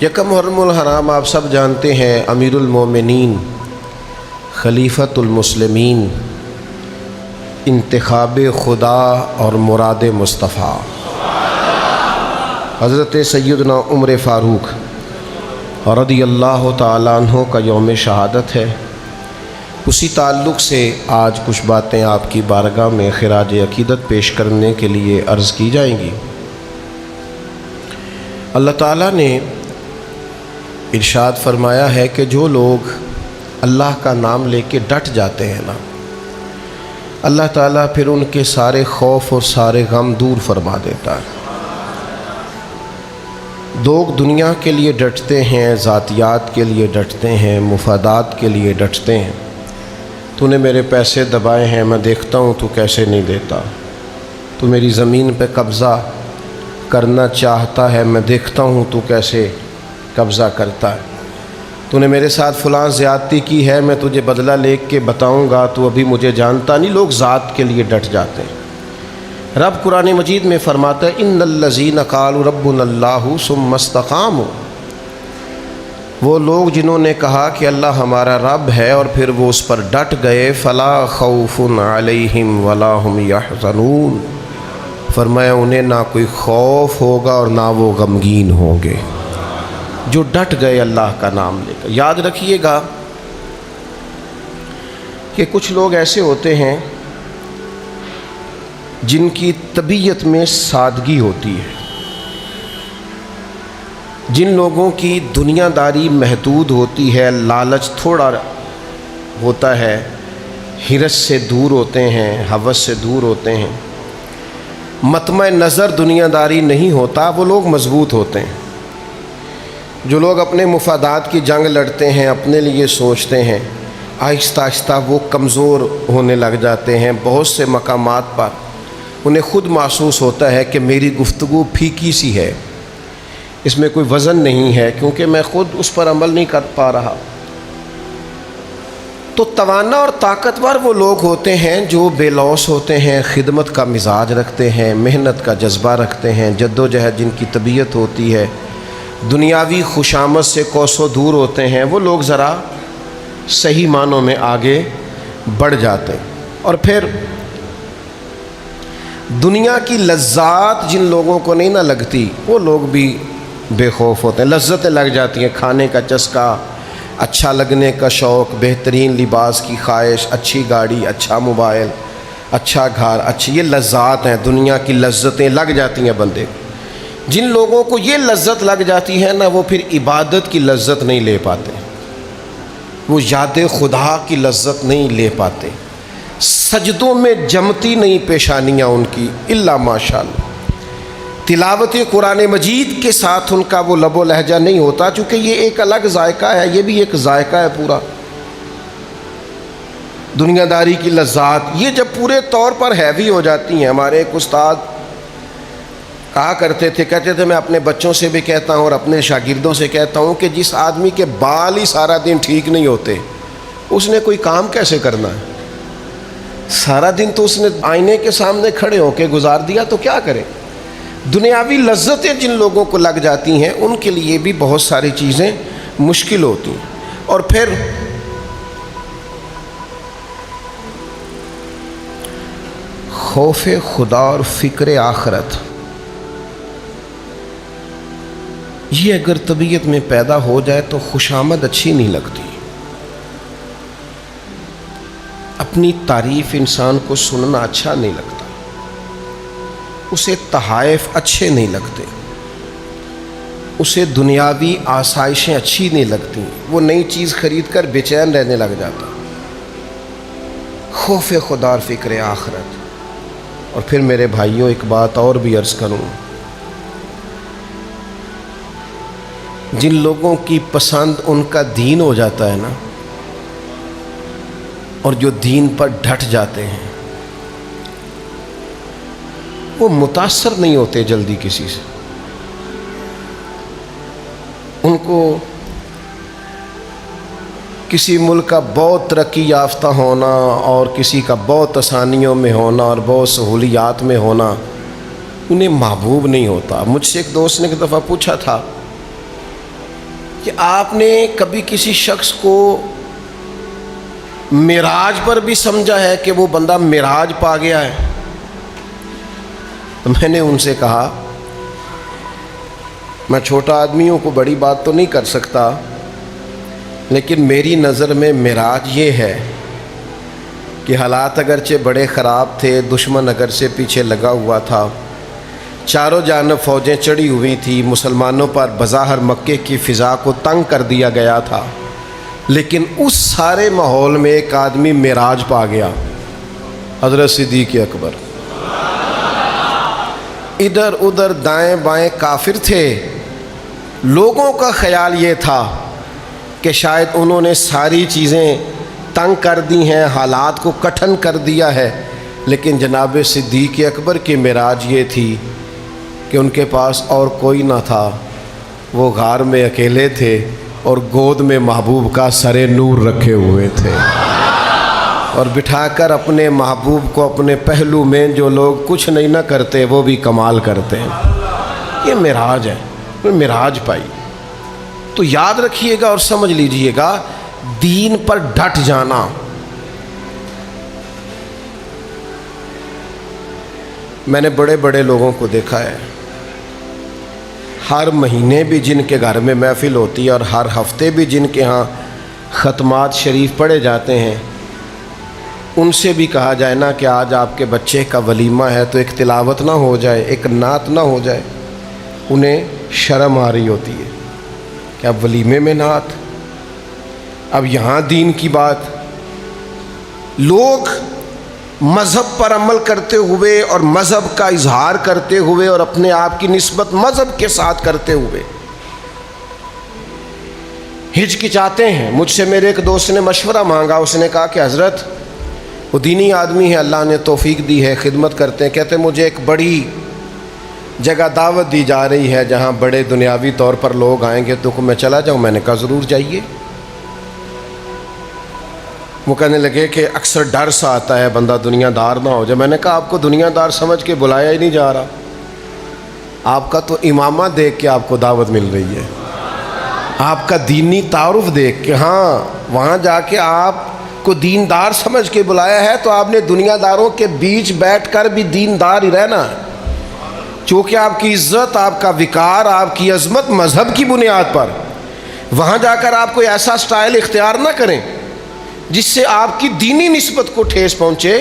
یکم محرم الحرام آپ سب جانتے ہیں، امیر المومنین، خلیفۃ المسلمین، انتخاب خدا اور مراد مصطفیٰ حضرت سیدنا عمر فاروق رضی اللہ تعالیٰ عنہ کا یوم شہادت ہے۔ اسی تعلق سے آج کچھ باتیں آپ کی بارگاہ میں خراج عقیدت پیش کرنے کے لیے عرض کی جائیں گی۔ اللہ تعالیٰ نے ارشاد فرمایا ہے کہ جو لوگ اللہ کا نام لے کے ڈٹ جاتے ہیں نا، اللہ تعالیٰ پھر ان کے سارے خوف اور سارے غم دور فرما دیتا ہے۔ لوگ دنیا کے لیے ڈٹتے ہیں، ذاتیات کے لیے ڈٹتے ہیں، مفادات کے لیے ڈٹتے ہیں۔ تو نے میرے پیسے دبائے ہیں، میں دیکھتا ہوں تو کیسے نہیں دیتا۔ تو میری زمین پہ قبضہ کرنا چاہتا ہے، میں دیکھتا ہوں تو کیسے قبضہ کرتا ہے۔ تو نے میرے ساتھ فلاں زیادتی کی ہے، میں تجھے بدلہ لے کے بتاؤں گا، تو ابھی مجھے جانتا نہیں۔ لوگ ذات کے لیے ڈٹ جاتے ہیں۔ رب قرآن مجید میں فرماتا ہے ان الذین قالوا ربنا اللہ ثم استقاموا، وہ لوگ جنہوں نے کہا کہ اللہ ہمارا رب ہے اور پھر وہ اس پر ڈٹ گئے، فلا خوف علیہم ولا هم یحزنون، فرمایا انہیں نہ کوئی خوف ہوگا اور نہ وہ غمگین ہوں گے، جو ڈٹ گئے اللہ کا نام لے کر۔ یاد رکھیے گا کہ کچھ لوگ ایسے ہوتے ہیں جن کی طبیعت میں سادگی ہوتی ہے، جن لوگوں کی دنیا داری محدود ہوتی ہے، لالچ تھوڑا ہوتا ہے، حرص سے دور ہوتے ہیں، ہوس سے دور ہوتے ہیں، مطمع نظر دنیا داری نہیں ہوتا، وہ لوگ مضبوط ہوتے ہیں۔ جو لوگ اپنے مفادات کی جنگ لڑتے ہیں، اپنے لیے سوچتے ہیں، آہستہ آہستہ وہ کمزور ہونے لگ جاتے ہیں۔ بہت سے مقامات پر انہیں خود محسوس ہوتا ہے کہ میری گفتگو پھیکی سی ہے، اس میں کوئی وزن نہیں ہے، کیونکہ میں خود اس پر عمل نہیں کر پا رہا۔ تو توانا اور طاقتور وہ لوگ ہوتے ہیں جو بے لوث ہوتے ہیں، خدمت کا مزاج رکھتے ہیں، محنت کا جذبہ رکھتے ہیں، جد و جہد جن کی طبیعت ہوتی ہے، دنیاوی خوشامد سے کوسوں دور ہوتے ہیں۔ وہ لوگ ذرا صحیح معنوں میں آگے بڑھ جاتے ہیں۔ اور پھر دنیا کی لذات جن لوگوں کو نہیں نہ لگتی، وہ لوگ بھی بے خوف ہوتے ہیں۔ لذتیں لگ جاتی ہیں، کھانے کا چسکا، اچھا لگنے کا شوق، بہترین لباس کی خواہش، اچھی گاڑی، اچھا موبائل، اچھا گھر، اچھی، یہ لذات ہیں، دنیا کی لذتیں لگ جاتی ہیں بندے کو۔ جن لوگوں کو یہ لذت لگ جاتی ہے نا، وہ پھر عبادت کی لذت نہیں لے پاتے، وہ یاد خدا کی لذت نہیں لے پاتے، سجدوں میں جمتی نہیں پیشانیاں ان کی الا ماشاءاللہ۔ تلاوت قرآن مجید کے ساتھ ان کا وہ لب و لہجہ نہیں ہوتا، چونکہ یہ ایک الگ ذائقہ ہے، یہ بھی ایک ذائقہ ہے پورا۔ دنیا داری کی لذات یہ جب پورے طور پر ہیوی ہو جاتی ہیں، ہمارے ایک استاد کہا کرتے تھے، کہتے تھے میں اپنے بچوں سے بھی کہتا ہوں اور اپنے شاگردوں سے کہتا ہوں کہ جس آدمی کے بال ہی سارا دن ٹھیک نہیں ہوتے، اس نے کوئی کام کیسے کرنا ہے؟ سارا دن تو اس نے آئینے کے سامنے کھڑے ہو کے گزار دیا، تو کیا کرے؟ دنیاوی لذتیں جن لوگوں کو لگ جاتی ہیں، ان کے لیے بھی بہت ساری چیزیں مشکل ہوتی ہیں۔ اور پھر خوف خدا اور فکر آخرت، یہ اگر طبیعت میں پیدا ہو جائے تو خوشامد اچھی نہیں لگتی۔ اپنی تعریف انسان کو سننا اچھا نہیں لگتا، اسے تحائف اچھے نہیں لگتے، اسے دنیاوی آسائشیں اچھی نہیں لگتی، وہ نئی چیز خرید کر بے چین رہنے لگ جاتا۔ خوف خدا اور فکر آخرت۔ اور پھر میرے بھائیوں ایک بات اور بھی عرض کروں، جن لوگوں کی پسند ان کا دین ہو جاتا ہے نا، اور جو دین پر ڈٹ جاتے ہیں، وہ متاثر نہیں ہوتے جلدی کسی سے۔ ان کو کسی ملک کا بہت ترقی یافتہ ہونا اور کسی کا بہت آسانیوں میں ہونا اور بہت سہولیات میں ہونا انہیں محبوب نہیں ہوتا۔ مجھ سے ایک دوست نے ایک دفعہ پوچھا تھا کہ آپ نے کبھی کسی شخص کو معراج پر بھی سمجھا ہے کہ وہ بندہ معراج پا گیا ہے؟ تو میں نے ان سے کہا میں چھوٹا آدمی ہوں، کو بڑی بات تو نہیں کر سکتا، لیکن میری نظر میں معراج یہ ہے کہ حالات اگرچہ بڑے خراب تھے، دشمن اگرچہ پیچھے لگا ہوا تھا، چاروں جانب فوجیں چڑھی ہوئی تھی، مسلمانوں پر بظاہر مکے کی فضا کو تنگ کر دیا گیا تھا، لیکن اس سارے ماحول میں ایک آدمی معراج پا گیا، حضرت صدیق اکبر۔ ادھر ادھر دائیں بائیں کافر تھے، لوگوں کا خیال یہ تھا کہ شاید انہوں نے ساری چیزیں تنگ کر دی ہیں، حالات کو کٹھن کر دیا ہے، لیکن جناب صدیق اکبر کی معراج یہ تھی کہ ان کے پاس اور کوئی نہ تھا، وہ غار میں اکیلے تھے اور گود میں محبوب کا سر نور رکھے ہوئے تھے، اور بٹھا کر اپنے محبوب کو اپنے پہلو میں جو لوگ کچھ نہیں نہ کرتے وہ بھی کمال کرتے ہیں۔ یہ معراج ہے، معراج پائی۔ تو یاد رکھیے گا اور سمجھ لیجئے گا، دین پر ڈٹ جانا۔ میں نے بڑے بڑے لوگوں کو دیکھا ہے، ہر مہینے بھی جن کے گھر میں محفل ہوتی ہے اور ہر ہفتے بھی جن کے ہاں ختمات شریف پڑھے جاتے ہیں، ان سے بھی کہا جائے نا کہ آج آپ کے بچے کا ولیمہ ہے تو ایک تلاوت نہ ہو جائے، ایک نعت نہ ہو جائے، انہیں شرم آ رہی ہوتی ہے کہ اب ولیمے میں نعت، اب یہاں دین کی بات۔ لوگ مذہب پر عمل کرتے ہوئے اور مذہب کا اظہار کرتے ہوئے اور اپنے آپ کی نسبت مذہب کے ساتھ کرتے ہوئے ہچکچاتے ہیں۔ مجھ سے میرے ایک دوست نے مشورہ مانگا، اس نے کہا کہ حضرت وہ دینی آدمی ہے، اللہ نے توفیق دی ہے، خدمت کرتے ہیں، کہتے مجھے ایک بڑی جگہ دعوت دی جا رہی ہے جہاں بڑے دنیاوی طور پر لوگ آئیں گے، تو میں چلا جاؤں؟ میں نے کہا ضرور جائیے۔ وہ کہنے لگے کہ اکثر ڈر سا آتا ہے بندہ دنیا دار نہ ہو جائے۔ میں نے کہا آپ کو دنیا دار سمجھ کے بلایا ہی نہیں جا رہا، آپ کا تو امامہ دیکھ کے آپ کو دعوت مل رہی ہے، آپ کا دینی تعارف دیکھ کے۔ ہاں وہاں جا کے آپ کو دیندار سمجھ کے بلایا ہے تو آپ نے دنیا داروں کے بیچ بیٹھ کر بھی دیندار ہی رہنا ہے، چونکہ آپ کی عزت، آپ کا وقار، آپ کی عظمت مذہب کی بنیاد پر۔ وہاں جا کر آپ کوئی ایسا سٹائل اختیار نہ کریں جس سے آپ کی دینی نسبت کو ٹھیس پہنچے۔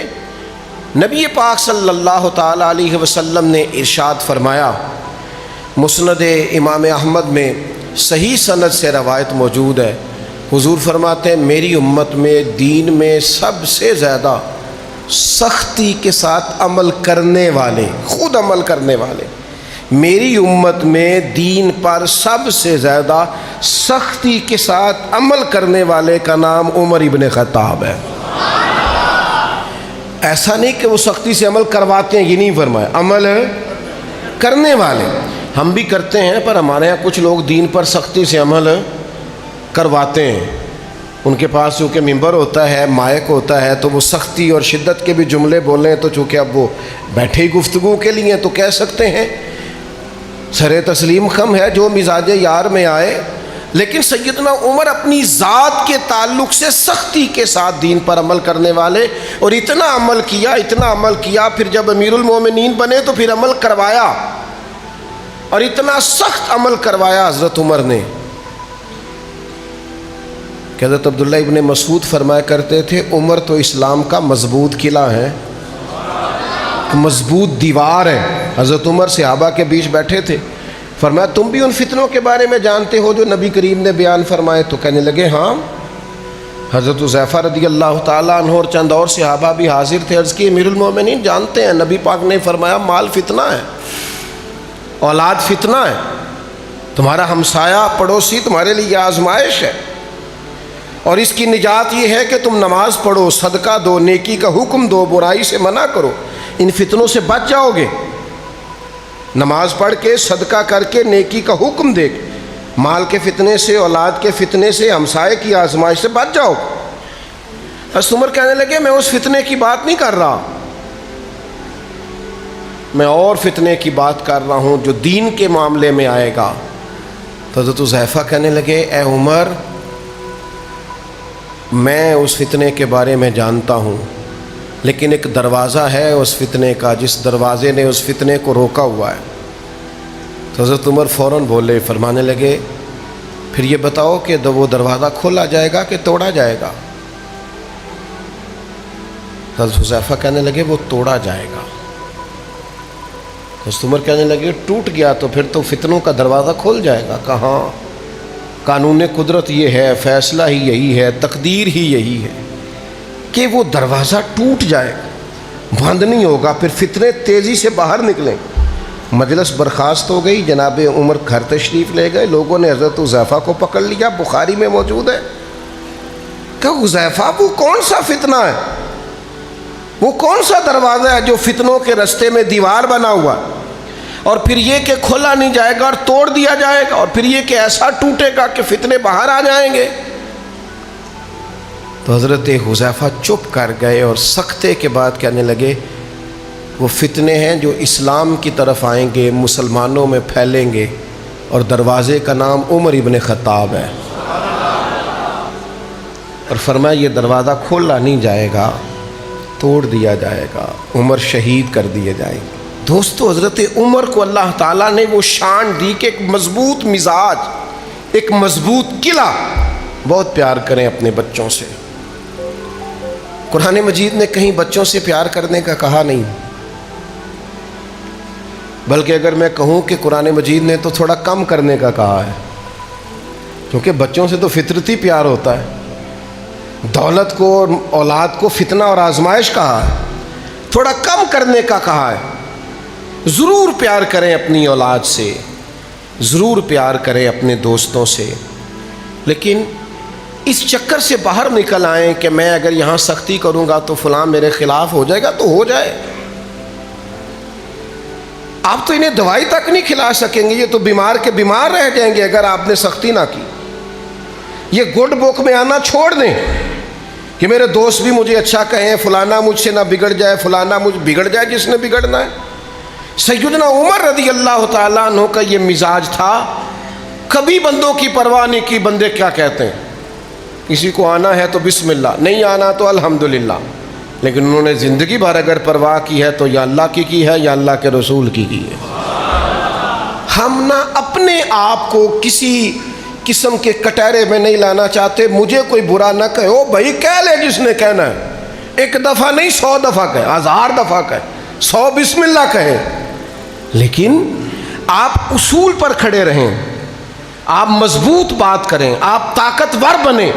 نبی پاک صلی اللہ تعالی علیہ وسلم نے ارشاد فرمایا، مسند امام احمد میں صحیح سند سے روایت موجود ہے، حضور فرماتے ہیں میری امت میں دین میں سب سے زیادہ سختی کے ساتھ عمل کرنے والے، خود عمل کرنے والے، میری امت میں دین پر سب سے زیادہ سختی کے ساتھ عمل کرنے والے کا نام عمر ابن خطاب ہے۔ ایسا نہیں کہ وہ سختی سے عمل کرواتے ہیں، یہ نہیں فرمایا، عمل کرنے والے۔ ہم بھی کرتے ہیں پر ہمارے یہاں کچھ لوگ دین پر سختی سے عمل کرواتے ہیں، ان کے پاس چونکہ ممبر ہوتا ہے، مائک ہوتا ہے، تو وہ سختی اور شدت کے بھی جملے بولیں تو چونکہ اب وہ بیٹھے ہی گفتگو کے لیے تو کہہ سکتے ہیں، سر تسلیم خم ہے جو مزاج یار میں آئے۔ لیکن سیدنا عمر اپنی ذات کے تعلق سے سختی کے ساتھ دین پر عمل کرنے والے، اور اتنا عمل کیا، پھر جب امیر المومنین بنے تو پھر عمل کروایا، اور اتنا سخت عمل کروایا حضرت عمر نے کہ حضرت عبداللہ ابن مسعود فرمایا کرتے تھے عمر تو اسلام کا مضبوط قلعہ ہے، مضبوط دیوار ہے۔ حضرت عمر صحابہ کے بیچ بیٹھے تھے، فرمایا تم بھی ان فتنوں کے بارے میں جانتے ہو جو نبی کریم نے بیان فرمائے؟ تو کہنے لگے ہاں۔ حضرت حذیفہ رضی اللہ تعالیٰ عنہ اور چند اور صحابہ بھی حاضر تھے، عرض کی امیر المومنین جانتے ہیں نبی پاک نے فرمایا مال فتنہ ہے، اولاد فتنہ ہے، تمہارا ہمسایہ پڑوسی تمہارے لیے آزمائش ہے، اور اس کی نجات یہ ہے کہ تم نماز پڑھو، صدقہ دو، نیکی کا حکم دو، برائی سے منع کرو، ان فتنوں سے بچ جاؤ گے۔ نماز پڑھ کے، صدقہ کر کے، نیکی کا حکم دے کے، مال کے فتنے سے، اولاد کے فتنے سے، ہمسائے کی آزمائش سے بچ جاؤ۔ حضرت عمر کہنے لگے میں اس فتنے کی بات نہیں کر رہا، میں اور فتنے کی بات کر رہا ہوں جو دین کے معاملے میں آئے گا۔ تو حضرت حذیفہ کہنے لگے اے عمر میں اس فتنے کے بارے میں جانتا ہوں، لیکن ایک دروازہ ہے اس فتنے کا جس دروازے نے اس فتنے کو روکا ہوا ہے۔ تو حضرت عمر فوراً بولے، فرمانے لگے پھر یہ بتاؤ کہ وہ دروازہ کھولا جائے گا کہ توڑا جائے گا؟ حضرت حذیفہ کہنے لگے وہ توڑا جائے گا۔ حضرت عمر کہنے لگے ٹوٹ گیا تو پھر تو فتنوں کا دروازہ کھول جائے گا؟ کہاں، قانون قدرت یہ ہے، فیصلہ ہی یہی ہے، تقدیر ہی یہی ہے کہ وہ دروازہ ٹوٹ جائے گا، بند نہیں ہوگا، پھر فتنے تیزی سے باہر نکلیں۔ مجلس برخاست ہو گئی، جناب عمر گھر تشریف لے گئے، لوگوں نے حضرت حذیفہ کو پکڑ لیا، بخاری میں موجود ہے کہ حذیفہ وہ کون سا فتنہ ہے، وہ کون سا دروازہ ہے جو فتنوں کے رستے میں دیوار بنا ہوا، اور پھر یہ کہ کھولا نہیں جائے گا اور توڑ دیا جائے گا، اور پھر یہ کہ ایسا ٹوٹے گا کہ فتنے باہر آ جائیں گے۔ تو حضرت حذیفہ چپ کر گئے اور سکتے کے بعد کہنے لگے وہ فتنے ہیں جو اسلام کی طرف آئیں گے، مسلمانوں میں پھیلیں گے، اور دروازے کا نام عمر ابن خطاب ہے، اور فرمایا یہ دروازہ کھولا نہیں جائے گا، توڑ دیا جائے گا، عمر شہید کر دیے جائیں گے۔ دوستو حضرت عمر کو اللہ تعالیٰ نے وہ شان دی کہ ایک مضبوط مزاج، ایک مضبوط قلعہ۔ بہت پیار کریں اپنے بچوں سے۔ قرآن مجید نے کہیں بچوں سے پیار کرنے کا کہا نہیں، بلکہ اگر میں کہوں کہ قرآن مجید نے تو تھوڑا کم کرنے کا کہا ہے، کیونکہ بچوں سے تو فطرتی پیار ہوتا ہے۔ دولت کو اور اولاد کو فتنہ اور آزمائش کہا ہے، تھوڑا کم کرنے کا کہا ہے۔ ضرور پیار کریں اپنی اولاد سے، ضرور پیار کریں اپنے دوستوں سے، لیکن اس چکر سے باہر نکل آئیں کہ میں اگر یہاں سختی کروں گا تو فلاں میرے خلاف ہو جائے گا، تو ہو جائے۔ آپ تو انہیں دوائی تک نہیں کھلا سکیں گے، یہ تو بیمار کے بیمار رہ جائیں گے اگر آپ نے سختی نہ کی۔ یہ گڈ بک میں آنا چھوڑ دیں کہ میرے دوست بھی مجھے اچھا کہیں، فلانا مجھ سے نہ بگڑ جائے، فلانا مجھ بگڑ جائے جس نے بگڑنا ہے۔ سیدنا عمر رضی اللہ تعالیٰ عنہ کا یہ مزاج تھا، کبھی بندوں کی پرواہ نہیں کی، بندے کیا کہتے ہیں، کسی کو آنا ہے تو بسم اللہ، نہیں آنا تو الحمدللہ، لیکن انہوں نے زندگی بھر اگر پرواہ کی ہے تو یا اللہ کی ہے یا اللہ کے رسول کی ہے۔ ہم نہ اپنے آپ کو کسی قسم کے کٹہرے میں نہیں لانا چاہتے، مجھے کوئی برا نہ کہے، او بھائی کہہ لے جس نے کہنا ہے، ایک دفعہ نہیں 100 دفعہ کہے، 1000 دفعہ کہے، 100 بسم اللہ کہے، لیکن آپ اصول پر کھڑے رہیں، آپ مضبوط بات کریں، آپ طاقتور بنیں۔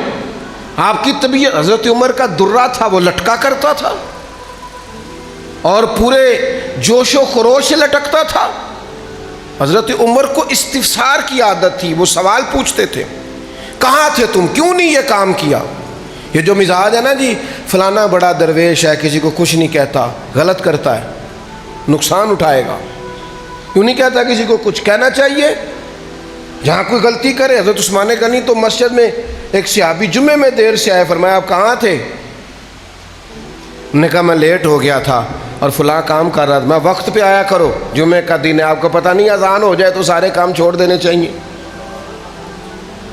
آپ کی طبیعت، حضرت عمر کا درہ تھا، وہ لٹکا کرتا تھا اور پورے جوش و خروش سے لٹکتا تھا۔ حضرت عمر کو استفسار کی عادت تھی، وہ سوال پوچھتے تھے، کہاں تھے تم، کیوں نہیں یہ کام کیا؟ یہ جو مزاج ہے نا جی، فلانا بڑا درویش ہے، کسی کو کچھ نہیں کہتا، غلط کرتا ہے، نقصان اٹھائے گا، کیوں نہیں کہتا کسی کو کچھ؟ کہنا چاہیے جہاں کوئی غلطی کرے۔ حضرت عثمان غنی تو مسجد میں ایک صحابی جمعے میں دیر سے آئے، فرمایا آپ کہاں تھے؟ انہوں نے کہا میں لیٹ ہو گیا تھا اور فلاں کام کر رہا تھا۔ میں وقت پہ آیا کرو، جمعے کا دن ہے، آپ کو پتہ نہیں اذان ہو جائے تو سارے کام چھوڑ دینے چاہیے۔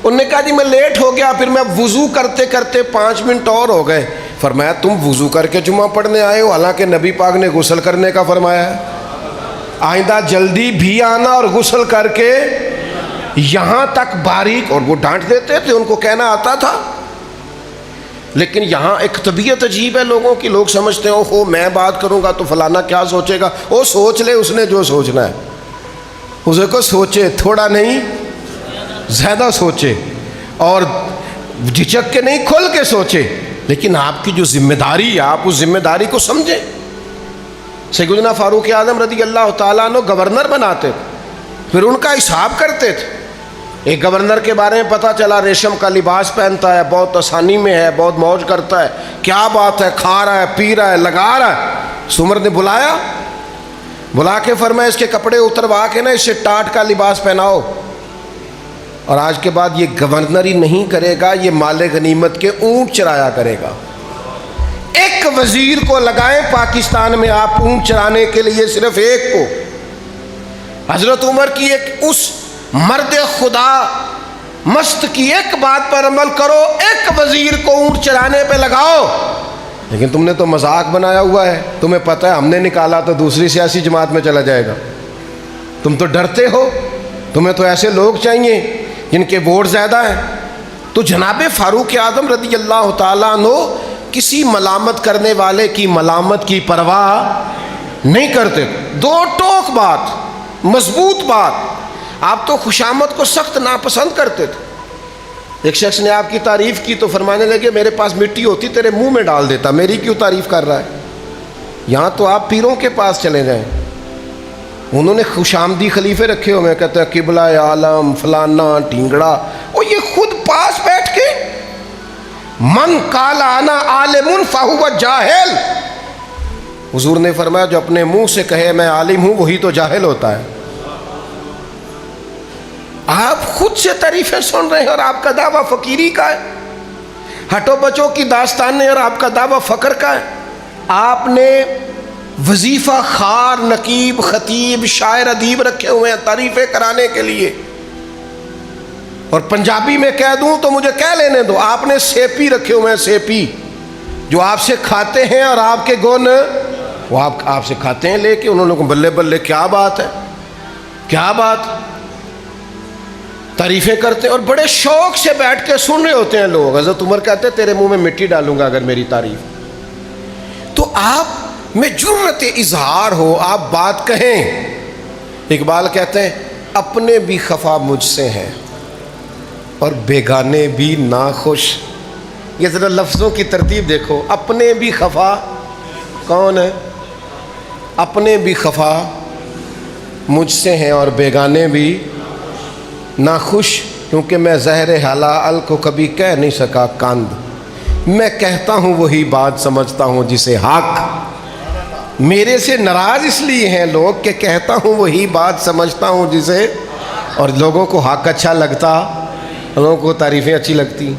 انہوں نے کہا جی میں لیٹ ہو گیا، پھر میں وضو کرتے کرتے 5 منٹ اور ہو گئے۔ فرمایا تم وضو کر کے جمعہ پڑھنے آئے ہو، حالانکہ نبی پاک نے غسل کرنے کا فرمایا ہے۔ آئندہ جلدی بھی آنا اور غسل کر کے یہاں تک باریک، اور وہ ڈانٹ دیتے تھے، ان کو کہنا آتا تھا۔ لیکن یہاں ایک طبیعت عجیب ہے لوگوں کی، لوگ سمجھتے ہیں اوہ میں بات کروں گا تو فلانا کیا سوچے گا، وہ سوچ لے اس نے جو سوچنا ہے، اسے کو سوچے، تھوڑا نہیں زیادہ سوچے، اور جھجک کے نہیں کھل کے سوچے، لیکن آپ کی جو ذمہ داری ہے آپ اس ذمہ داری کو سمجھیں۔ سیدنا فاروق اعظم رضی اللہ تعالیٰ عنہ گورنر بناتے تھے، پھر ان کا حساب کرتے تھے۔ ایک گورنر کے بارے میں پتہ چلا ریشم کا لباس پہنتا ہے، بہت آسانی میں ہے، بہت موج کرتا ہے، کیا بات ہے، کھا رہا ہے، پی رہا ہے، لگا رہا ہے۔ عمر نے بلا کے فرمایا اس کے کپڑے اتروا کے نا اسے ٹاٹ کا لباس پہناؤ، اور آج کے بعد یہ گورنر ہی نہیں کرے گا، یہ مال غنیمت کے اونٹ چرایا کرے گا۔ ایک وزیر کو لگائیں پاکستان میں آپ اونٹ چرانے کے لیے، صرف ایک کو۔ حضرت عمر کی ایک اس مرد خدا مست کی ایک بات پر عمل کرو، ایک وزیر کو اونٹ چرانے پہ لگاؤ، لیکن تم نے تو مذاق بنایا ہوا ہے، تمہیں پتہ ہے ہم نے نکالا تو دوسری سیاسی جماعت میں چلا جائے گا، تم تو ڈرتے ہو، تمہیں تو ایسے لوگ چاہیے جن کے ووٹ زیادہ ہیں۔ تو جناب فاروق اعظم رضی اللہ تعالیٰ عنہ کسی ملامت کرنے والے کی ملامت کی پرواہ نہیں کرتے، دو ٹوک بات، مضبوط بات۔ آپ تو خوشامد کو سخت ناپسند کرتے تھے۔ ایک شخص نے آپ کی تعریف کی تو فرمانے لگے میرے پاس مٹی ہوتی تیرے منہ میں ڈال دیتا، میری کیوں تعریف کر رہا ہے؟ یہاں تو آپ پیروں کے پاس چلے جائیں، انہوں نے خوش آمدی خلیفے رکھے ہوئے، کہتے ہیں قبلہ عالم فلانا ٹینگڑا، اور یہ خود پاس بیٹھ کے من قال انا عالم فہو جاہل، حضور نے فرمایا جو اپنے منہ سے کہے میں عالم ہوں وہی تو جاہل ہوتا ہے۔ آپ خود سے تعریفیں سن رہے ہیں اور آپ کا دعویٰ فقیری کا ہے، ہٹو بچوں کی داستانیں اور آپ کا دعویٰ فقر کا ہے۔ آپ نے وظیفہ خار نقیب خطیب شاعر ادیب رکھے ہوئے ہیں تعریفیں کرانے کے لیے، اور پنجابی میں کہہ دوں تو مجھے کہہ لینے دو، آپ نے سیپی رکھے ہوئے ہیں، سیپی جو آپ سے کھاتے ہیں اور آپ کے گن وہ آپ سے کھاتے ہیں لے کے، انہوں نے کہا بلے بلے کیا بات ہے، کیا بات، تعریفیں کرتے ہیں اور بڑے شوق سے بیٹھ کے سن رہے ہوتے ہیں لوگ۔ حضرت عمر کہتے ہیں تیرے منہ میں مٹی ڈالوں گا اگر میری تعریف۔ تو آپ میں جرت اظہار ہو، آپ بات کہیں۔ اقبال کہتے ہیں اپنے بھی خفا مجھ سے ہیں اور بیگانے بھی ناخوش۔ یہ ذرا لفظوں کی ترتیب دیکھو، اپنے بھی خفا کون ہے؟ اپنے بھی خفا مجھ سے ہیں اور بیگانے بھی ناخوش، کیونکہ میں زہر حلال کو کبھی کہہ نہیں سکا کاند، میں کہتا ہوں وہی بات سمجھتا ہوں جسے حق۔ میرے سے ناراض اس لیے ہیں لوگ کہ کہتا ہوں وہی بات سمجھتا ہوں جسے، اور لوگوں کو حق اچھا لگتا، لوگوں کو تعریفیں اچھی لگتی۔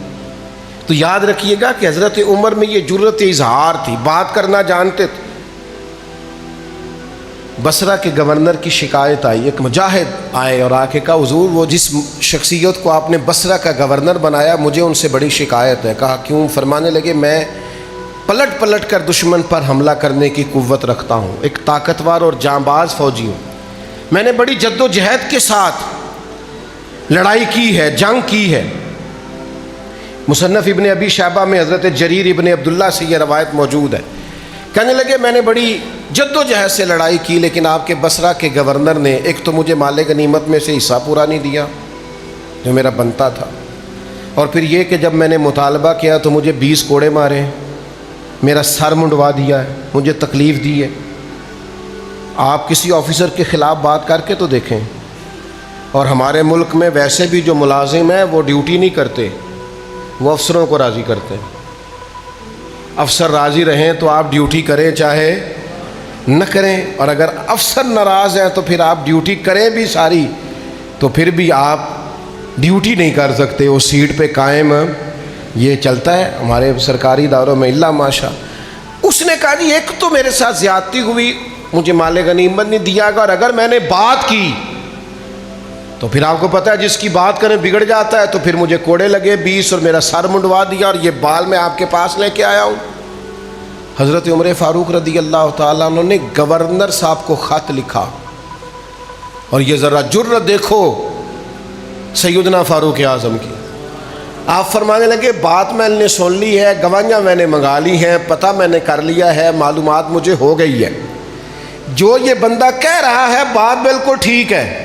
تو یاد رکھیے گا کہ حضرت عمر میں یہ جرت اظہار تھی، بات کرنا جانتے تھے۔ بصرہ کے گورنر کی شکایت آئی، ایک مجاہد آئے اور آ کے کہا حضور وہ جس شخصیت کو آپ نے بصرہ کا گورنر بنایا مجھے ان سے بڑی شکایت ہے۔ کہا کیوں؟ فرمانے لگے میں پلٹ پلٹ کر دشمن پر حملہ کرنے کی قوت رکھتا ہوں، ایک طاقتور اور جانباز فوجی ہوں، میں نے بڑی جد و جہد کے ساتھ لڑائی کی ہے، جنگ کی ہے۔ مصنف ابن ابی شیبہ میں حضرت جریر ابن عبداللہ سے یہ روایت موجود ہے، کہنے لگے میں نے بڑی جد و جہد سے لڑائی کی، لیکن آپ کے بصرہ کے گورنر نے ایک تو مجھے مال غنیمت میں سے حصہ پورا نہیں دیا جو میرا بنتا تھا، اور پھر یہ کہ جب میں نے مطالبہ کیا تو مجھے 20 کوڑے مارے، میرا سر منڈوا دیا ہے، مجھے تکلیف دی ہے۔ آپ کسی آفیسر کے خلاف بات کر کے تو دیکھیں، اور ہمارے ملک میں ویسے بھی جو ملازم ہیں وہ ڈیوٹی نہیں کرتے، وہ افسروں کو راضی کرتے ہیں۔ افسر راضی رہیں تو آپ ڈیوٹی کریں چاہے نہ کریں، اور اگر افسر ناراض ہیں تو پھر آپ ڈیوٹی کریں بھی ساری تو پھر بھی آپ ڈیوٹی نہیں کر سکتے، وہ سیٹ پہ قائم یہ چلتا ہے ہمارے سرکاری اداروں میں الا ماشاء۔ اس نے کہا جی ایک تو میرے ساتھ زیادتی ہوئی، مجھے مال غنیمت نہیں دیا گا، اور اگر میں نے بات کی تو پھر آپ کو پتہ ہے جس کی بات کریں بگڑ جاتا ہے، تو پھر مجھے کوڑے لگے 20 اور میرا سر منڈوا دیا، اور یہ بال میں آپ کے پاس لے کے آیا ہوں۔ حضرت عمر فاروق رضی اللہ تعالیٰ عنہ نے گورنر صاحب کو خط لکھا، اور یہ ذرا جرت دیکھو سیدنا فاروق اعظم کی۔ آپ فرمانے لگے بات میں نے سن لی ہے، گواہیاں میں نے منگا لی ہیں، پتہ میں نے کر لیا ہے، معلومات مجھے ہو گئی ہے، جو یہ بندہ کہہ رہا ہے بات بالکل ٹھیک ہے۔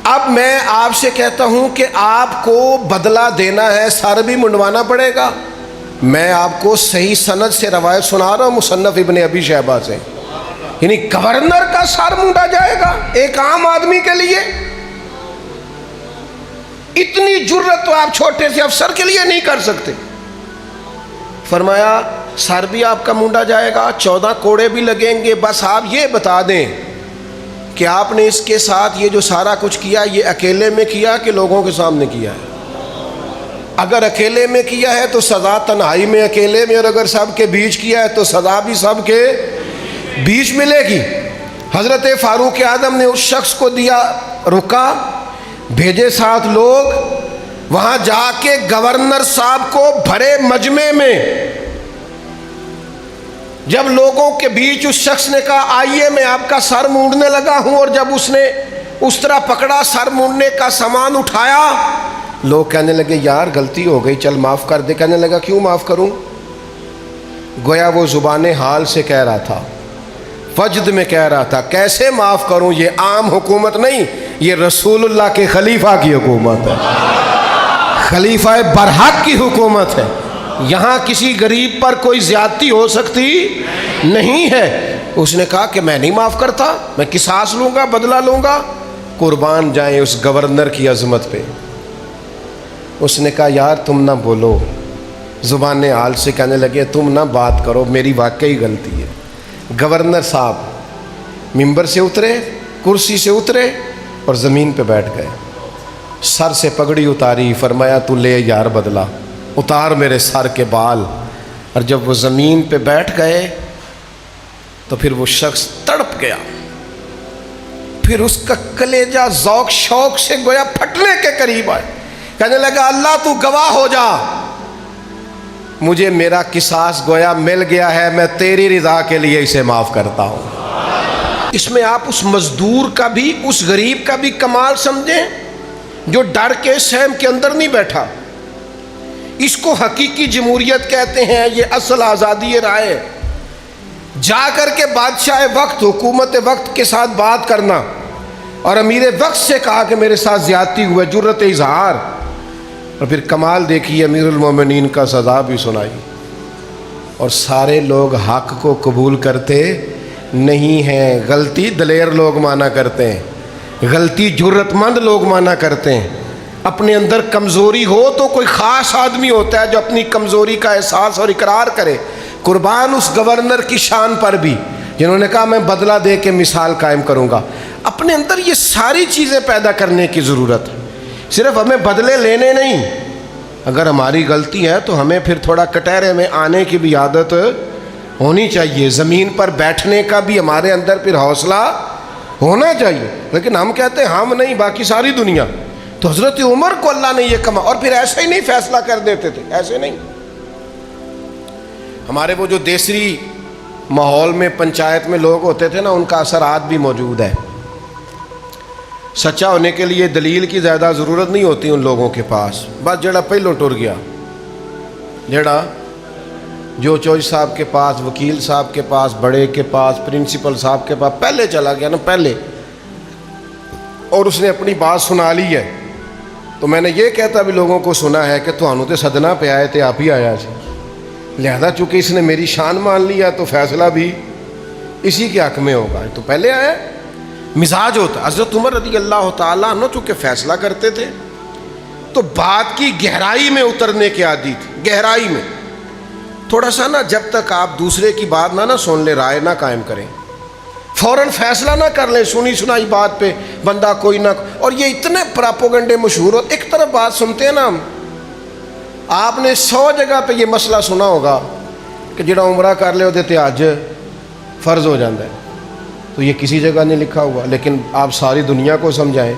اب میں آپ سے کہتا ہوں کہ آپ کو بدلہ دینا ہے، سر بھی منڈوانا پڑے گا۔ میں آپ کو صحیح سند سے روایت سنا رہا ہوں مصنف ابن ابی شیبہ سے، یعنی گورنر کا سر مونڈا جائے گا ایک عام آدمی کے لیے؟ اتنی جرت تو آپ چھوٹے سے افسر کے لیے نہیں کر سکتے۔ فرمایا سر بھی آپ کا مونڈا جائے گا، 14 کوڑے بھی لگیں گے، بس آپ یہ بتا دیں کہ آپ نے اس کے ساتھ یہ جو سارا کچھ کیا یہ اکیلے میں کیا کہ لوگوں کے سامنے کیا ہے؟ اگر اکیلے میں کیا ہے تو سزا تنہائی میں اکیلے میں، اور اگر سب کے بیچ کیا ہے تو سزا بھی سب کے بیچ ملے گی۔ حضرت فاروق اعظم نے اس شخص کو دیا، رکا، بھیجے 7 لوگ، وہاں جا کے گورنر صاحب کو بھرے مجمع میں جب لوگوں کے بیچ اس شخص نے کہا آئیے میں آپ کا سر مونڈنے لگا ہوں، اور جب اس نے اس طرح پکڑا، سر مونڈنے کا سامان اٹھایا، لوگ کہنے لگے یار غلطی ہو گئی، چل معاف کر دے۔ کہنے لگا کیوں معاف کروں؟ گویا وہ زبان حال سے کہہ رہا تھا، وجد میں کہہ رہا تھا، کیسے معاف کروں؟ یہ عام حکومت نہیں، یہ رسول اللہ کے خلیفہ کی حکومت ہے، خلیفہ برحق کی حکومت ہے، یہاں کسی غریب پر کوئی زیادتی ہو سکتی نہیں ہے۔ اس نے کہا کہ میں نہیں معاف کرتا، میں قصاص لوں گا، بدلہ لوں گا۔ قربان جائیں اس گورنر کی عظمت پہ۔ اس نے کہا یار تم نہ بولو، زبان حال سے کہنے لگے تم نہ بات کرو، میری واقعی غلطی ہے۔ گورنر صاحب ممبر سے اترے، کرسی سے اترے اور زمین پہ بیٹھ گئے، سر سے پگڑی اتاری، فرمایا تو لے یار بدلہ، اتار میرے سر کے بال۔ اور جب وہ زمین پہ بیٹھ گئے تو پھر وہ شخص تڑپ گیا، پھر اس کا کلیجہ ذوق شوق سے گویا پھٹنے کے قریب آئے، کہنے لگا اللہ تو گواہ ہو جا، مجھے میرا قصاص گویا مل گیا ہے، میں تیری رضا کے لیے اسے معاف کرتا ہوں۔ اس میں آپ اس مزدور کا بھی، اس غریب کا بھی کمال سمجھیں جو ڈر کے سہم کے اندر نہیں بیٹھا۔ اس کو حقیقی جمہوریت کہتے ہیں، یہ اصل آزادی رائے۔ جا کر کے بادشاہ وقت، حکومت وقت کے ساتھ بات کرنا، اور امیر وقت سے کہا کہ میرے ساتھ زیادتی ہوئے، جرت اظہار، اور پھر کمال دیکھیے امیر المومنین کا سزا بھی سنائی۔ اور سارے لوگ حق کو قبول کرتے نہیں ہیں، غلطی دلیر لوگ مانا کرتے ہیں، غلطی جرت مند لوگ مانا کرتے ہیں۔ اپنے اندر کمزوری ہو تو کوئی خاص آدمی ہوتا ہے جو اپنی کمزوری کا احساس اور اقرار کرے۔ قربان اس گورنر کی شان پر بھی جنہوں نے کہا میں بدلہ دے کے مثال قائم کروں گا۔ اپنے اندر یہ ساری چیزیں پیدا کرنے کی ضرورت ہے، صرف ہمیں بدلے لینے نہیں۔ اگر ہماری غلطی ہے تو ہمیں پھر تھوڑا کٹہرے میں آنے کی بھی عادت ہونی چاہیے، زمین پر بیٹھنے کا بھی ہمارے اندر پھر حوصلہ ہونا چاہیے۔ لیکن ہم کہتے ہیں ہم نہیں، باقی ساری دنیا۔ تو حضرت عمر کو اللہ نے یہ کما، اور پھر ایسے ہی نہیں فیصلہ کر دیتے تھے، ایسے نہیں۔ ہمارے وہ جو دیسری ماحول میں پنچایت میں لوگ ہوتے تھے نا، ان کا اثرات بھی موجود ہے۔ سچا ہونے کے لیے دلیل کی زیادہ ضرورت نہیں ہوتی ان لوگوں کے پاس، بس جڑا پہلو ٹر گیا، جڑا جو جج صاحب کے پاس، وکیل صاحب کے پاس، بڑے کے پاس، پرنسپل صاحب کے پاس پہلے چلا گیا نا، پہلے، اور اس نے اپنی بات سنا لی ہے، تو میں نے یہ کہتا بھی لوگوں کو سنا ہے کہ تھانوں تے صدنا پہ آئے تھے، آپ ہی آیا جی، لہذا چونکہ اس نے میری شان مان لیا تو فیصلہ بھی اسی کے حق میں ہوگا، تو پہلے آیا۔ مزاج ہوتا، حضرت عمر رضی اللہ تعالیٰ عنہ چونکہ فیصلہ کرتے تھے تو بات کی گہرائی میں اترنے کے عادی تھے، گہرائی میں تھوڑا سا نا، جب تک آپ دوسرے کی بات نہ سن لیں، رائے نہ قائم کریں، فوراً فیصلہ نہ کر لیں سنی سنائی بات پہ، بندہ کوئی نہ، اور یہ اتنے پراپوگنڈے مشہور ہو، ایک طرف بات سنتے ہیں نا ہم، آپ نے 100 جگہ پہ یہ مسئلہ سنا ہوگا کہ جڑا عمرہ کر لے تے حج فرض ہو جاتا ہے، تو یہ کسی جگہ نہیں لکھا ہوا، لیکن آپ ساری دنیا کو سمجھائیں۔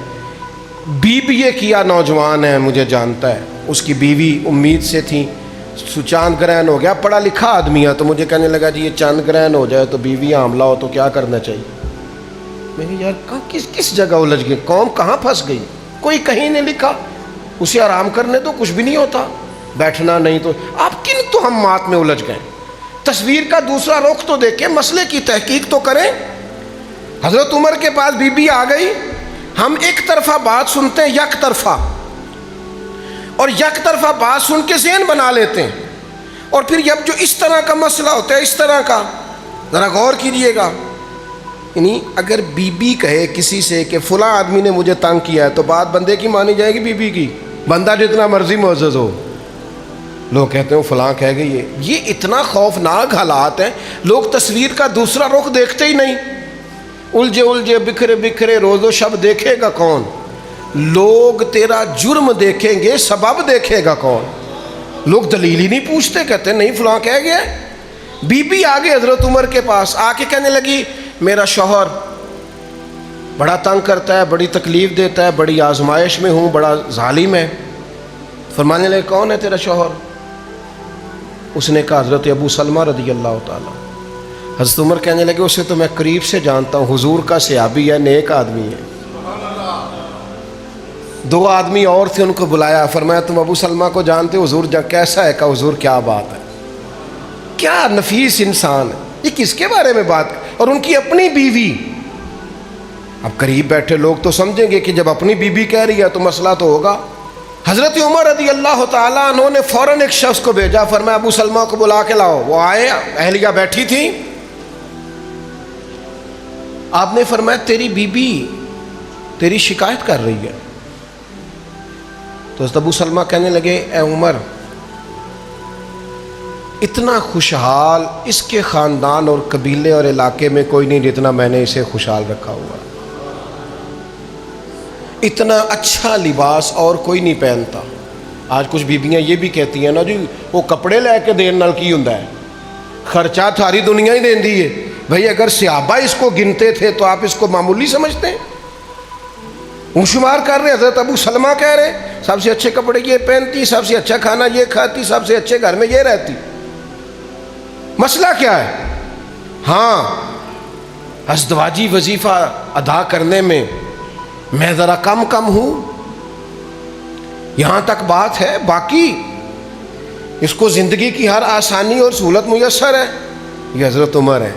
BBA کیا نوجوان ہے، مجھے جانتا ہے، اس کی بیوی امید سے تھی، چاند گرہن ہو گیا، پڑھا لکھا آدمی ہے، تو مجھے کہنے لگا جی یہ چاند گرہن ہو جائے تو بیوی حاملہ ہو تو کیا کرنا چاہیے؟ میں نے یار کس جگہ الجھ گئی، قوم کہاں پھنس گئی؟ کوئی کہیں نہیں لکھا، اسے آرام کرنے تو کچھ بھی نہیں ہوتا، بیٹھنا نہیں تو آپ کن توہمات میں الجھ گئے؟ تصویر کا دوسرا رخ تو دیکھیں، مسئلے کی تحقیق تو کریں۔ حضرت عمر کے پاس بیوی آ گئی، ہم ایک طرفہ بات سنتے ہیں، یک طرفہ، اور یک طرفہ بات سن کے ذہن بنا لیتے ہیں، اور پھر جب جو اس طرح کا مسئلہ ہوتا ہے، اس طرح کا، ذرا غور کیجئے گا، یعنی اگر بیوی کہے کسی سے کہ فلاں آدمی نے مجھے تنگ کیا ہے، تو بات بندے کی مانی جائے گی بیوی کی، بندہ جتنا مرضی معزز ہو، لوگ کہتے ہیں فلاں کہہ گئی ہے۔ یہ اتنا خوفناک حالات ہیں، لوگ تصویر کا دوسرا رخ دیکھتے ہی نہیں، الجھے الجھے بکھرے بکھرے، روز و شب دیکھے گا کون؟ لوگ تیرا جرم دیکھیں گے، سبب دیکھے گا کون؟ لوگ دلیل ہی نہیں پوچھتے، کہتے ہیں نہیں فلاں کہہ گیا ہے۔ بی بی آگے حضرت عمر کے پاس آ کے کہنے لگی میرا شوہر بڑا تنگ کرتا ہے، بڑی تکلیف دیتا ہے، بڑی آزمائش میں ہوں، بڑا ظالم ہے۔ فرمانے لگے کون ہے تیرا شوہر؟ اس نے کہا حضرت ابو سلمہ رضی اللہ تعالیٰ۔ حضرت عمر کہنے لگے اسے تو میں قریب سے جانتا ہوں، حضور کا صحابی ہے، نیک آدمی ہے۔ دو آدمی اور تھے، ان کو بلایا، فرمایا تم ابو سلمہ کو جانتے ہو؟ حضور کیسا ہے؟ کہا حضور کیا بات ہے، کیا نفیس انسان ہے، یہ کس کے بارے میں بات؟ اور ان کی اپنی بیوی۔ اب قریب بیٹھے لوگ تو سمجھیں گے کہ جب اپنی بیوی کہہ رہی ہے تو مسئلہ تو ہوگا۔ حضرت عمر رضی اللہ تعالیٰ عنہ نے فوراً ایک شخص کو بھیجا، فرمایا ابو سلمہ کو بلا کے لاؤ۔ وہ آئے، اہلیہ بیٹھی تھی۔ آپ نے فرمایا تیری بیوی تیری شکایت کر رہی ہے۔ تو حضرت ابو سلمہ کہنے لگے اے عمر، اتنا خوشحال اس کے خاندان اور قبیلے اور علاقے میں کوئی نہیں جتنا میں نے اسے خوشحال رکھا ہوا، اتنا اچھا لباس اور کوئی نہیں پہنتا۔ آج کچھ بیبیاں یہ بھی کہتی ہیں نا جی وہ کپڑے لے کے دین نال کی ہوندا ہے، خرچہ ساری دنیا ہی دیندی ہے۔ بھئی اگر صحابہ اس کو گنتے تھے تو آپ اس کو معمولی سمجھتے ہیں؟ شمار کر رہے۔ حضرت ابو سلمہ کہہ رہے سب سے اچھے کپڑے یہ پہنتی، سب سے اچھا کھانا یہ کھاتی، سب سے اچھے گھر میں یہ رہتی۔ مسئلہ کیا ہے؟ ہاں ازدواجی وظیفہ ادا کرنے میں میں ذرا کم ہوں، یہاں تک بات ہے، باقی اس کو زندگی کی ہر آسانی اور سہولت میسر ہے۔ یہ حضرت عمر ہے۔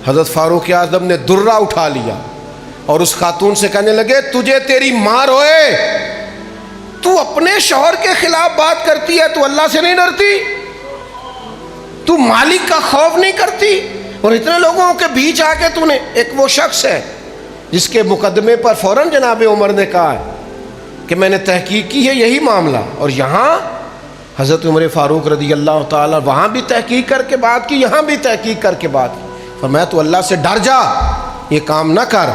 حضرت فاروق اعظم نے درہ اٹھا لیا اور اس خاتون سے کہنے لگے تجھے تیری ماں روئے، تو اپنے شوہر کے خلاف بات کرتی ہے، تو اللہ سے نہیں ڈرتی؟ تو مالک کا خوف نہیں کرتی؟ اور اتنے لوگوں کے بیچ آ کے تو نے، ایک وہ شخص ہے جس کے مقدمے پر فوراً جناب عمر نے کہا ہے کہ میں نے تحقیق کی ہے یہی معاملہ، اور یہاں حضرت عمر فاروق رضی اللہ تعالیٰ وہاں بھی تحقیق کر کے بات کی، یہاں بھی تحقیق کر کے بات کی۔ فرمایا تو اللہ سے ڈر جا، یہ کام نہ کر۔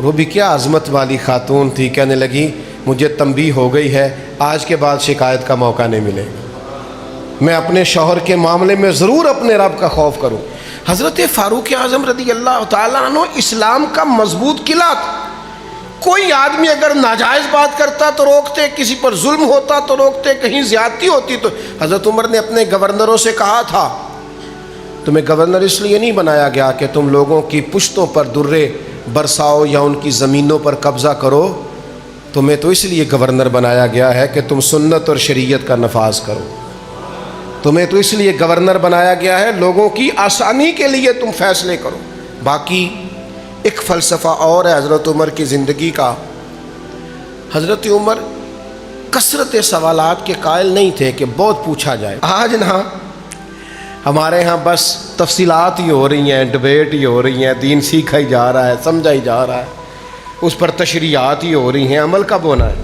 وہ بھی کیا عظمت والی خاتون تھی، کہنے لگی مجھے تنبیہ ہو گئی ہے، آج کے بعد شکایت کا موقع نہیں ملے گا، میں اپنے شوہر کے معاملے میں ضرور اپنے رب کا خوف کروں۔ حضرت فاروق اعظم رضی اللہ تعالیٰ عنہ اسلام کا مضبوط قلعہ تھا۔ کوئی آدمی اگر ناجائز بات کرتا تو روکتے، کسی پر ظلم ہوتا تو روکتے، کہیں زیادتی ہوتی تو حضرت عمر نے اپنے گورنروں سے کہا تھا تمہیں گورنر اس لیے نہیں بنایا گیا کہ تم لوگوں کی پشتوں پر درے برساؤ یا ان کی زمینوں پر قبضہ کرو، تمہیں تو اس لیے گورنر بنایا گیا ہے کہ تم سنت اور شریعت کا نفاذ کرو، تمہیں تو اس لیے گورنر بنایا گیا ہے لوگوں کی آسانی کے لیے تم فیصلے کرو۔ باقی ایک فلسفہ اور ہے حضرت عمر کی زندگی کا۔ حضرت عمر کثرت سوالات کے قائل نہیں تھے کہ بہت پوچھا جائے۔ آج نا ہمارے ہاں بس تفصیلات ہی ہو رہی ہیں، ڈبیٹ ہی ہو رہی ہیں، دین سیکھا ہی جا رہا ہے، سمجھا ہی جا رہا ہے، اس پر تشریحات ہی ہو رہی ہیں۔ عمل کب ہونا ہے؟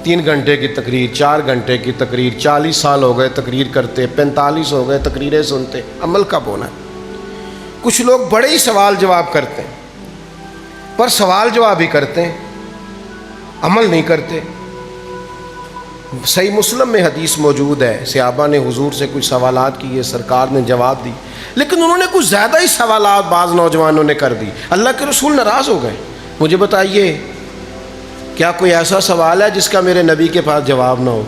3 گھنٹے کی تقریر، 4 گھنٹے کی تقریر، 40 سال ہو گئے تقریر کرتے، 45 ہو گئے تقریریں سنتے، عمل کب ہونا ہے؟ کچھ لوگ بڑے ہی سوال جواب کرتے ہیں، پر سوال جواب ہی کرتے ہیں، عمل نہیں کرتے۔ صحیح مسلم میں حدیث موجود ہے، صحابہ نے حضور سے کچھ سوالات کیے، سرکار نے جواب دی، لیکن انہوں نے کچھ زیادہ ہی سوالات بعض نوجوانوں نے کر دی، اللہ کے رسول ناراض ہو گئے۔ مجھے بتائیے کیا کوئی ایسا سوال ہے جس کا میرے نبی کے پاس جواب نہ ہو؟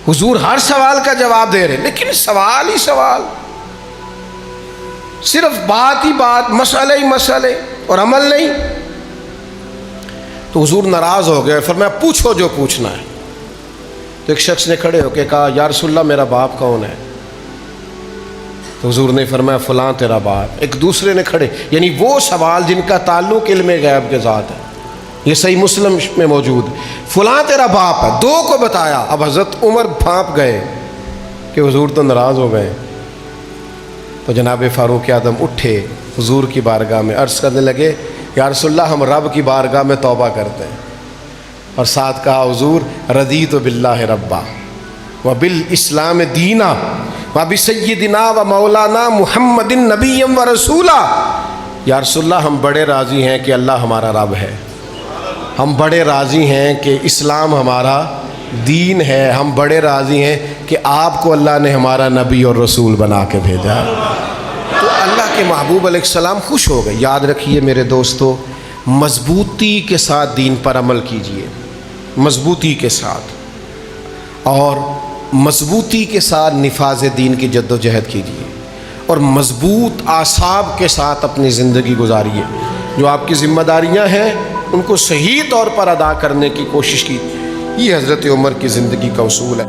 حضور ہر سوال کا جواب دے رہے، لیکن سوال ہی سوال، صرف بات ہی بات، مسئلے ہی مسئلے، اور عمل نہیں۔ تو حضور ناراض ہو گئے، فرمایا پوچھو جو پوچھنا ہے۔ تو ایک شخص نے کھڑے ہو کے کہا یا رسول اللہ میرا باپ کون ہے؟ تو حضور نے فرمایا فلاں تیرا باپ۔ ایک دوسرے نے کھڑے، یعنی وہ سوال جن کا تعلق علم غیب کے ذات ہے، یہ صحیح مسلم میں موجود، فلاں تیرا باپ ہے، 2 کو بتایا۔ اب حضرت عمر بھانپ گئے کہ حضور تو ناراض ہو گئے۔ تو جناب فاروق اعظم اٹھے، حضور کی بارگاہ میں عرض کرنے لگے یا رسول اللہ ہم رب کی بارگاہ میں توبہ کرتے ہیں، اور ساتھ کہا حضور رضیت باللہ ربا وبالاسلام دینا وبسیدنا و مولانا محمد نبی و رسولا۔ یا رسول اللہ ہم بڑے راضی ہیں کہ اللہ ہمارا رب ہے، ہم بڑے راضی ہیں کہ اسلام ہمارا دین ہے، ہم بڑے راضی ہیں کہ آپ کو اللہ نے ہمارا نبی اور رسول بنا کے بھیجا ہے۔ تو اللہ کہ محبوب علیہ السلام خوش ہو گئے۔ یاد رکھیے میرے دوستو، مضبوطی کے ساتھ دین پر عمل کیجئے، مضبوطی کے ساتھ، اور مضبوطی کے ساتھ نفاذ دین کی جد و جہد کیجئے، اور مضبوط اعصاب کے ساتھ اپنی زندگی گزاریے۔ جو آپ کی ذمہ داریاں ہیں ان کو صحیح طور پر ادا کرنے کی کوشش کیجیے۔ یہ حضرت عمر کی زندگی کا اصول ہے۔